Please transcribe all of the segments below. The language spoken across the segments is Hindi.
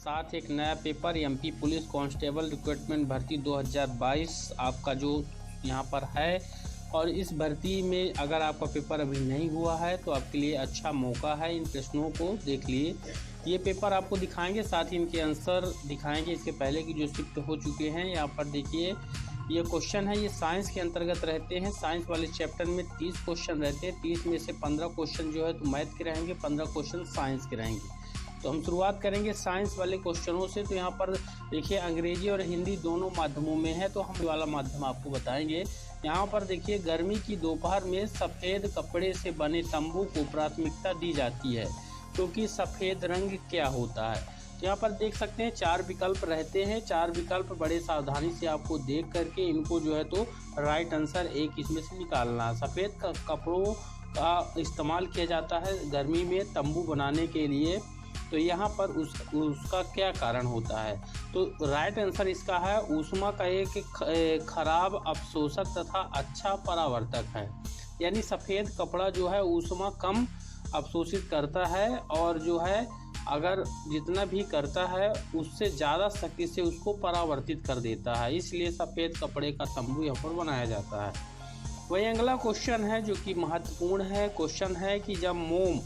साथ एक नया paper MP police constable recruitment भर्ती 2022 आपका जो यहाँ पर है। और इस भर्ती में अगर आपका पेपर अभी नहीं हुआ है तो आपके लिए अच्छा मौका है। इन प्रश्नों को देख लिए, ये पेपर आपको दिखाएंगे, साथ ही इनके आंसर दिखाएंगे इसके पहले की जो शिफ्ट हो चुके हैं। यहाँ पर देखिए ये क्वेश्चन है, ये साइंस के अंतर्गत रहते हैं। साइंस वाले चैप्टर में 30 क्वेश्चन रहते हैं। 30 में से 15 क्वेश्चन जो है तो मैथ के रहेंगे, 15 क्वेश्चन साइंस के रहेंगे। तो हम शुरुआत करेंगे साइंस वाले क्वेश्चनों से। तो यहाँ पर देखिए अंग्रेजी और हिंदी दोनों माध्यमों में है, तो हम वाला माध्यम आपको बताएंगे। यहाँ पर देखिए गर्मी की दोपहर में सफ़ेद कपड़े से बने तंबू को प्राथमिकता दी जाती है क्योंकि सफ़ेद रंग क्या होता है। तो यहाँ पर देख सकते हैं 4 विकल्प रहते हैं। 4 विकल्प बड़े सावधानी से आपको देख करके इनको जो है तो राइट आंसर एक इसमें से निकालना। सफ़ेद कपड़ों का इस्तेमाल किया जाता है गर्मी में तंबू बनाने के लिए, तो यहाँ पर उसका क्या कारण होता है। तो राइट आंसर इसका है ऊष्मा का एक खराब अवशोषक तथा अच्छा परावर्तक है। यानी सफ़ेद कपड़ा जो है ऊष्मा कम अवशोषित करता है और जो है अगर जितना भी करता है उससे ज़्यादा शक्ति से उसको परावर्तित कर देता है, इसलिए सफ़ेद कपड़े का तंबू यहाँ पर बनाया जाता है। वही अगला क्वेश्चन है जो कि महत्वपूर्ण है। क्वेश्चन है कि जब मोम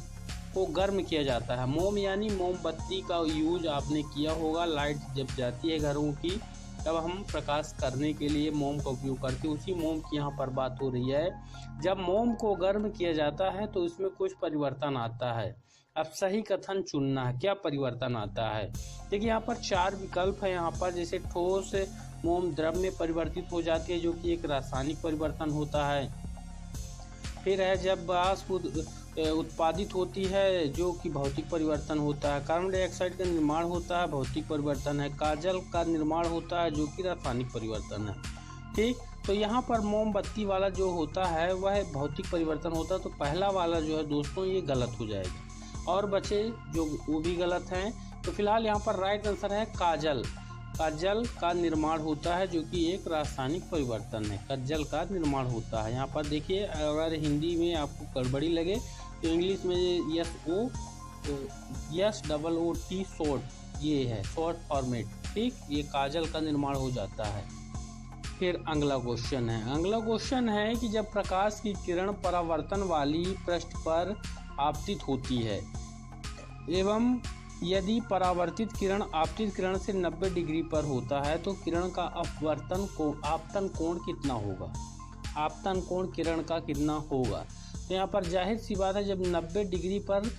को गर्म किया जाता है, मोम यानी मोमबत्ती का यूज आपने किया होगा। लाइट जब जाती है घरों की तब हम प्रकाश करने के लिए मोम का उपयोग करते हैं, उसी मोम की यहाँ पर बात हो रही है। जब मोम को गर्म किया जाता है तो इसमें कुछ परिवर्तन आता है। अब सही कथन चुनना है, क्या परिवर्तन आता है। देखिए यहाँ पर 4 विकल्प है। यहाँ पर जैसे ठोस मोम द्रव में परिवर्तित हो जाती है जो कि एक रासायनिक परिवर्तन होता है। फिर है जब वाष्प उत्पादित होती है जो कि भौतिक परिवर्तन होता है। कार्बन डाइऑक्साइड का निर्माण होता है, भौतिक परिवर्तन है। काजल का निर्माण होता है जो कि रासायनिक परिवर्तन है। ठीक, तो यहाँ पर मोमबत्ती वाला जो होता है वह भौतिक परिवर्तन होता है। तो पहला वाला जो है दोस्तों ये गलत हो जाएगा और बचे जो वो भी गलत हैं। तो फिलहाल यहाँ पर राइट आंसर है काजल। काजल का निर्माण होता है जो कि एक रासायनिक परिवर्तन है। काजल का निर्माण होता है। यहाँ पर देखिए अगर हिंदी में आपको गड़बड़ी लगे तो इंग्लिश में SOOT शॉर्ट ये है शॉर्ट फॉर्मेट। ठीक, ये काजल का निर्माण हो जाता है। फिर अगला क्वेश्चन है। अगला क्वेश्चन है कि जब प्रकाश की किरण परावर्तन वाली पृष्ठ पर आपतित होती है एवं यदि परावर्तित किरण आपतित किरण से 90 डिग्री पर होता है तो किरण का आपतन कोण कितना होगा। आपतन कोण किरण का कितना होगा। तो यहाँ पर जाहिर सी बात है जब 90 डिग्री पर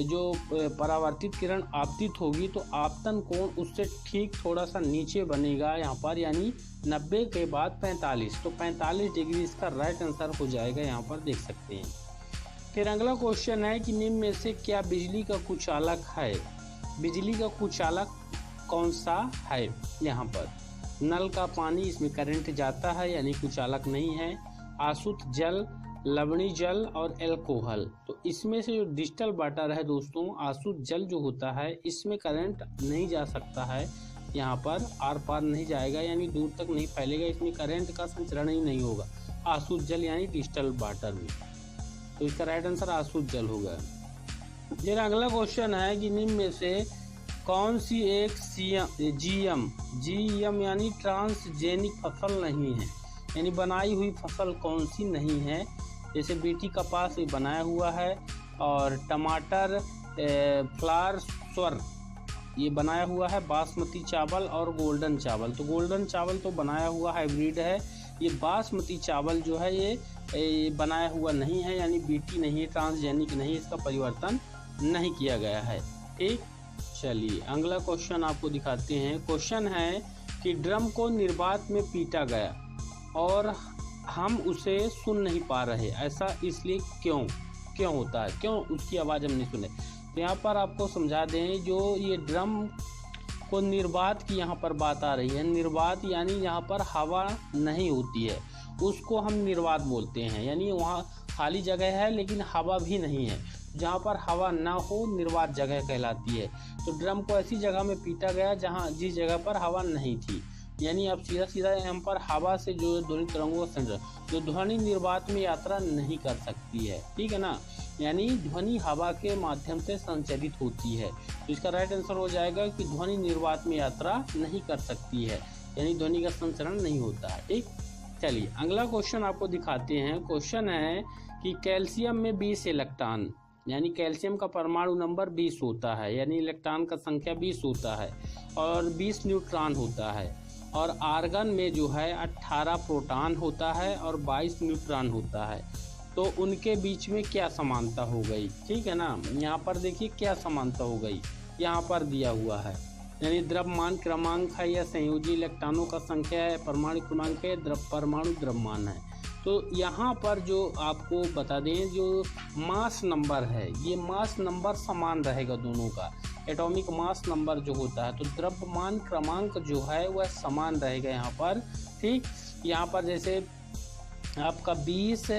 जो परावर्तित किरण आपतित होगी तो आपतन कोण उससे ठीक थोड़ा सा नीचे बनेगा यहाँ पर, यानी 90 के बाद 45। तो 45 डिग्री इसका राइट आंसर हो जाएगा, यहाँ पर देख सकते हैं। फिर अगला क्वेश्चन है कि निम्न में से क्या बिजली का कुचालक है। बिजली का कुचालक कौन सा है। यहाँ पर नल का पानी, इसमें करंट जाता है यानी कुचालक नहीं है। आसुत जल, लवणी जल और एल्कोहल। तो इसमें से जो डिजिटल वाटर है दोस्तों, आसुत जल जो होता है इसमें करंट नहीं जा सकता है, यहाँ पर आर पार नहीं जाएगा यानी दूर तक नहीं फैलेगा, इसमें करंट का संचरण ही नहीं होगा। आसुत जल यानी डिजिटल वाटर में, तो इसका राइट आंसर आसुत जल होगा। फिर अगला क्वेश्चन है कि निम्न में से कौन सी एक जीएम यानी ट्रांसजेनिक फसल नहीं है, यानी बनाई हुई फसल कौन सी नहीं है। जैसे बीटी कपास ये बनाया हुआ है और टमाटर फ्लावर स्वर ये बनाया हुआ है। बासमती चावल और गोल्डन चावल, तो गोल्डन चावल तो बनाया हुआ हाइब्रिड है। ये बासमती चावल जो है ये बनाया हुआ नहीं है, यानी बीटी नहीं है, ट्रांसजेनिक नहीं, इसका परिवर्तन नहीं किया गया है। ठीक, चलिए अगला क्वेश्चन आपको दिखाते हैं। क्वेश्चन है कि ड्रम को निर्वात में पीटा गया और हम उसे सुन नहीं पा रहे, ऐसा इसलिए क्यों होता है, क्यों उसकी आवाज़ हम नहीं सुने। तो यहाँ पर आपको समझा दें, जो ये ड्रम को निर्वात की यहाँ पर बात आ रही है। निर्वात यानी यहाँ पर हवा नहीं होती है, उसको हम निर्वात बोलते हैं। यानी वहाँ खाली जगह है लेकिन हवा भी नहीं है, जहाँ पर हवा ना हो निर्वात जगह कहलाती है। तो ड्रम को ऐसी जगह में पीटा गया जिस जगह पर हवा नहीं थी। यानी आप सीधा सीधा यहाँ पर हवा से जो ध्वनि तरंगों का संचरण, जो ध्वनि निर्वात में यात्रा नहीं कर सकती है, ठीक है ना, यानी ध्वनि हवा के माध्यम से संचरित होती है। तो इसका राइट आंसर हो जाएगा कि ध्वनि निर्वात में यात्रा नहीं कर सकती है, यानी ध्वनि का संचरण नहीं होता है। ठीक, चलिए अगला क्वेश्चन आपको दिखाते हैं। क्वेश्चन है कि कैल्शियम में 20 इलेक्ट्रॉन, यानी कैल्शियम का परमाणु नंबर 20 होता है, यानी इलेक्ट्रॉन का संख्या 20 होता है और 20 न्यूट्रॉन होता है, और आर्गन में जो है 18 प्रोटॉन होता है और 22 न्यूट्रॉन होता है। तो उनके बीच में क्या समानता हो गई, ठीक है ना, यहाँ पर देखिए क्या समानता हो गई, यहाँ पर दिया हुआ है, यानी द्रव्यमान क्रमांक है या संयोजी इलेक्ट्रॉनों का संख्या है, परमाणु क्रमांक है, परमाणु द्रव्यमान है। तो यहाँ पर जो आपको बता दें, जो मास नंबर है, ये मास नंबर समान रहेगा दोनों का, एटॉमिक मास नंबर जो होता है, तो द्रव्यमान क्रमांक जो है वह समान रहेगा यहाँ पर। ठीक, यहाँ पर जैसे आपका 20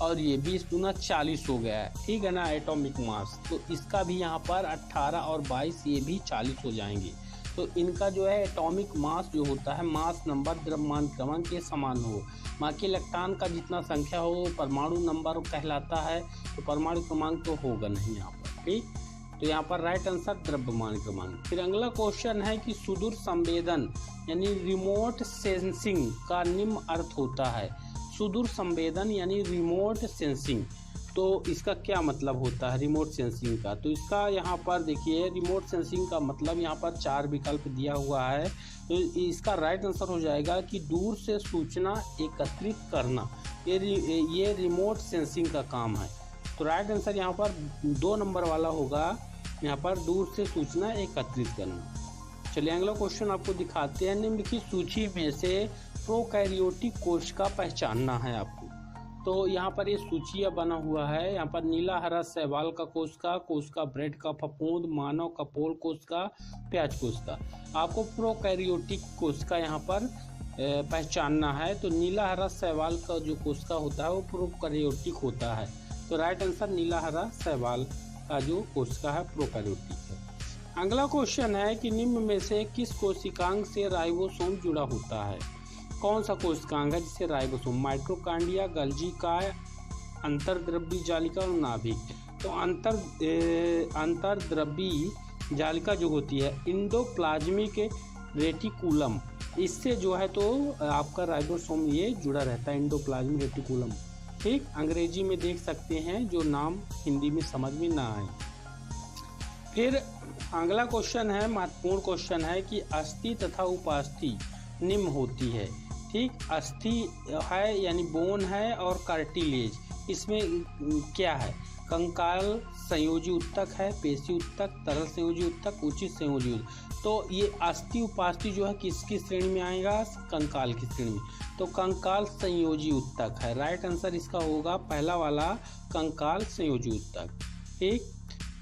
और ये 20 दूना 40 हो गया है, ठीक है ना, एटॉमिक मास, तो इसका भी यहाँ पर 18 और 22 ये भी 40 हो जाएंगे। तो इनका जो है एटॉमिक मास जो होता है, मास नंबर द्रव्यमान क्रमांक के समान हो, बाकी इलेक्ट्रॉन का जितना संख्या हो परमाणु नंबर कहलाता है, तो परमाणु क्रमांक तो होगा नहीं यहाँ पर। ठीक, तो यहाँ पर राइट आंसर द्रव्यमान क्रमांक। फिर अगला क्वेश्चन है कि सुदूर संवेदन यानी रिमोट सेंसिंग का निम्न अर्थ होता है। सुदूर संवेदन यानी रिमोट सेंसिंग, तो इसका क्या मतलब होता है रिमोट सेंसिंग का? तो इसका यहाँ पर देखिए, रिमोट सेंसिंग का मतलब यहाँ पर 4 विकल्प दिया हुआ है। तो इसका राइट आंसर हो जाएगा कि दूर से सूचना एकत्रित करना, ये रिमोट सेंसिंग का काम है। तो राइट आंसर यहाँ पर 2 नंबर वाला होगा, यहाँ पर दूर से सूचना एकत्रित करना। चलिए अगला क्वेश्चन आपको दिखाते हैं। निम्नलिखित सूची में से प्रोकैरियोटिक कोश का पहचानना है आपको। तो यहाँ पर ये सूची बना हुआ है, यहाँ पर नीला हरा शैवाल का कोशिका, ब्रेड का फफूंद, मानव कपोल कोशिका, प्याज कोशिका। आपको प्रोकैरियोटिक कोशिका यहाँ पर पहचानना है। तो नीला हरा शैवाल का जो कोशिका होता है वो प्रोकैरियोटिक होता है। तो राइट आंसर नीला हरा शैवाल का जो कोशिका है प्रोकैरियोटिक है। अगला क्वेश्चन है कि निम्न में से किस कोशिकांग से राइबोसोम जुड़ा होता है? कौन सा कोशिकांग है जिससे राइबोसोम? माइटोकॉन्ड्रिया, गोल्गी काय, अंतर्द्रव्यी जालिका और नाभिक। तो अंतर्द्रव्यी जालिका जो होती है, एंडोप्लाज्मिक रेटिकुलम, इससे जो है तो आपका राइबोसोम ये जुड़ा रहता है, एंडोप्लाज्मिक रेटिकुलम। ठीक, अंग्रेजी में देख सकते हैं जो नाम हिंदी में समझ में ना आए। फिर अगला क्वेश्चन है, महत्वपूर्ण क्वेश्चन है कि अस्थि तथा उपास्थि निम्न होती है। ठीक, अस्थि है यानी बोन है और कार्टिलेज, इसमें क्या है? कंकाल संयोजी उत्तक है, पेशी उत्तक, तरल संयोजी उत्तक, उचित संयोजी उत्तक। तो ये अस्थि उपास्थि जो है किसकी श्रेणी में आएगा? कंकाल की श्रेणी में। तो कंकाल संयोजी उत्तक है, राइट आंसर इसका होगा पहला वाला, कंकाल संयोजी उत्तक। ठीक,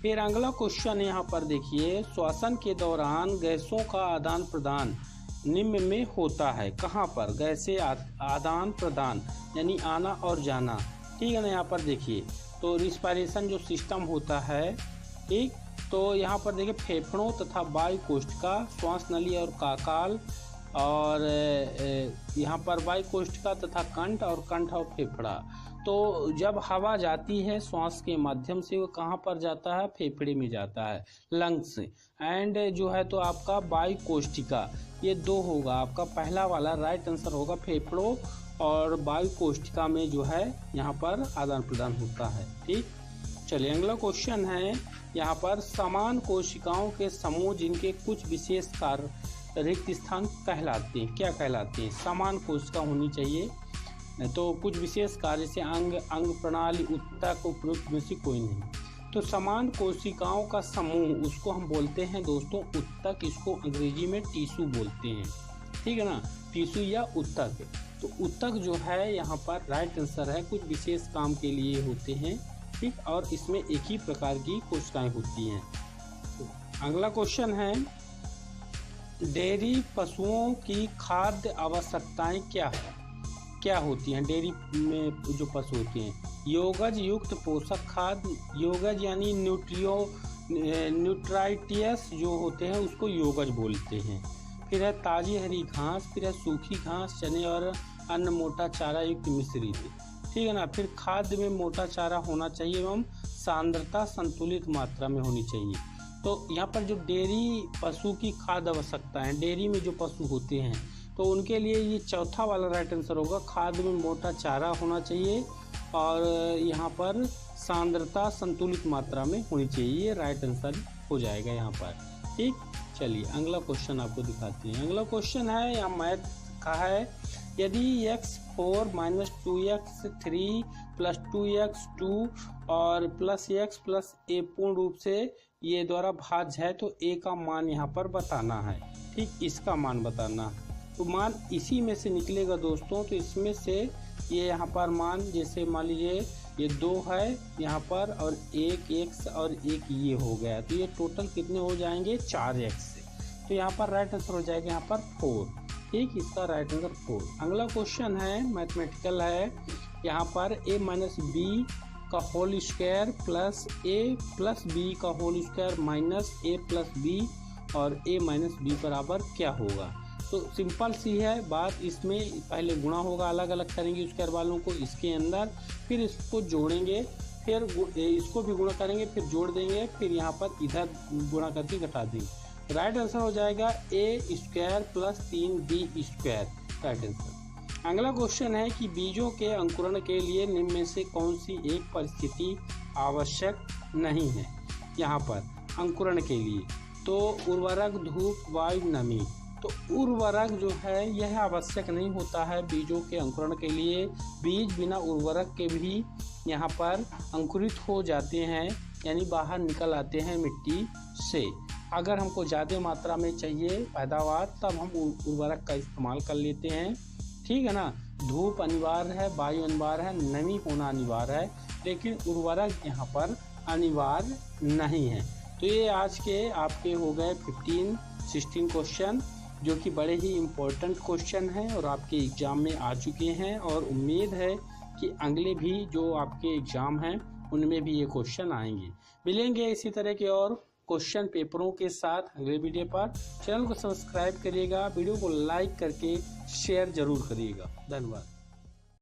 फिर अगला क्वेश्चन यहाँ पर देखिए, श्वसन के दौरान गैसों का आदान प्रदान निम्न में होता है। कहाँ पर? गैसें आदान प्रदान यानी आना और जाना, ठीक है ना। यहाँ पर देखिए, तो रिस्पायरेशन जो सिस्टम होता है, ठीक, तो यहाँ पर देखिए फेफड़ों तथा वायु कोष्ठिका, श्वास नली और काकाल, और यहाँ पर वायु कोष्ठिका तथा कंठ, और कंठ और फेफड़ा। तो जब हवा जाती है श्वास के माध्यम से, वो कहाँ पर जाता है? फेफड़े में जाता है, लंग्स। एंड जो है तो आपका वायु कोष्ठिका, ये 2 होगा आपका, पहला वाला राइट आंसर होगा, फेफड़ों और वायु कोष्ठिका में जो है यहाँ पर आदान प्रदान होता है। ठीक, चलिए अगला क्वेश्चन है, यहाँ पर समान कोशिकाओं के समूह जिनके कुछ विशेष कार्य रिक्त स्थान कहलाते हैं, क्या कहलाते हैं? समान कोशिका होनी चाहिए, तो कुछ विशेष कार्य से अंग प्रणाली, उत्तक, उपयुक्त में से कोई नहीं। तो समान कोशिकाओं का समूह, उसको हम बोलते हैं दोस्तों उत्तक, इसको अंग्रेजी में टिश्यू बोलते हैं, ठीक है ना, टिश्यू या उत्तक। तो उत्तक जो है यहाँ पर राइट आंसर है, कुछ विशेष काम के लिए होते हैं। ठीक, और इसमें एक ही प्रकार की कोशिकाएं होती हैं। अगला क्वेश्चन है, डेयरी पशुओं की खाद्य आवश्यकताएं क्या होती हैं? डेयरी में जो पशु होते हैं, योगज युक्त पोषक खाद्य, योगज यानी न्यूट्राइटियस जो होते हैं उसको योगज बोलते हैं। फिर है ताज़ी हरी घास, फिर है सूखी घास, चने और अन्य मोटा चारा युक्त मिश्रित, ठीक है ना। फिर खाद्य में मोटा चारा होना चाहिए एवं सांद्रता संतुलित मात्रा में होनी चाहिए। तो यहाँ पर जो डेयरी पशु की खाद्य आवश्यकता है, डेयरी में जो पशु होते हैं तो उनके लिए ये चौथा वाला राइट आंसर होगा। खाद्य में मोटा चारा होना चाहिए और यहाँ पर सांद्रता संतुलित मात्रा में होनी चाहिए, ये राइट आंसर हो जाएगा यहाँ पर, ठीक। चलिए अगला क्वेश्चन आपको दिखाते हैं। अगला क्वेश्चन है यहाँ मैथ का है, यदि x4 - 2x3 + 2x2 और +x + a पूर्ण रूप से ये द्वारा भाज्य है तो a का मान यहाँ पर बताना है, ठीक, इसका मान बताना है। तो मान इसी में से निकलेगा दोस्तों, तो इसमें से ये यहाँ पर मान, जैसे मान लीजिए ये 2 है यहाँ पर और 1 x और 1 ये हो गया, तो ये टोटल कितने हो जाएंगे 4x से, तो यहाँ पर राइट आंसर हो जाएगा यहाँ पर 4, ठीक, इसका राइट आंसर 4। अगला क्वेश्चन है मैथमेटिकल है, यहाँ पर a - b का whole square plus a + b का whole square minus a + b और a - b बराबर क्या होगा। तो सिंपल सी है बात, इसमें पहले गुणा होगा, अलग अलग करेंगे स्क्वायर वालों को इसके अंदर, फिर इसको जोड़ेंगे, फिर इसको भी गुणा करेंगे, फिर जोड़ देंगे, फिर यहाँ पर इधर गुणा करके घटा देंगे। राइट आंसर हो जाएगा a² + 3b², राइट आंसर। अगला क्वेश्चन है कि बीजों के अंकुरण के लिए निम्न में से कौन सी एक परिस्थिति आवश्यक नहीं है यहाँ पर अंकुरण के लिए। तो उर्वरक, धूप, वायु, नमी। तो उर्वरक जो है यह आवश्यक नहीं होता है बीजों के अंकुरण के लिए। बीज बिना उर्वरक के भी यहाँ पर अंकुरित हो जाते हैं, यानी बाहर निकल आते हैं मिट्टी से। अगर हमको ज़्यादा मात्रा में चाहिए पैदावार तब हम उर्वरक का इस्तेमाल कर लेते हैं, ठीक है ना। धूप अनिवार्य है, वायु अनिवार्य है, नमी होना अनिवार्य है, लेकिन उर्वरक यहाँ पर अनिवार्य नहीं है। तो ये आज के आपके हो गए 15-16 क्वेश्चन, जो कि बड़े ही इम्पोर्टेंट क्वेश्चन हैं और आपके एग्ज़ाम में आ चुके हैं, और उम्मीद है कि अगले भी जो आपके एग्ज़ाम हैं उनमें भी ये क्वेश्चन आएंगे। मिलेंगे इसी तरह के और क्वेश्चन पेपरों के साथ अगले वीडियो पर। चैनल को सब्सक्राइब करिएगा, वीडियो को लाइक करके शेयर जरूर करिएगा। धन्यवाद।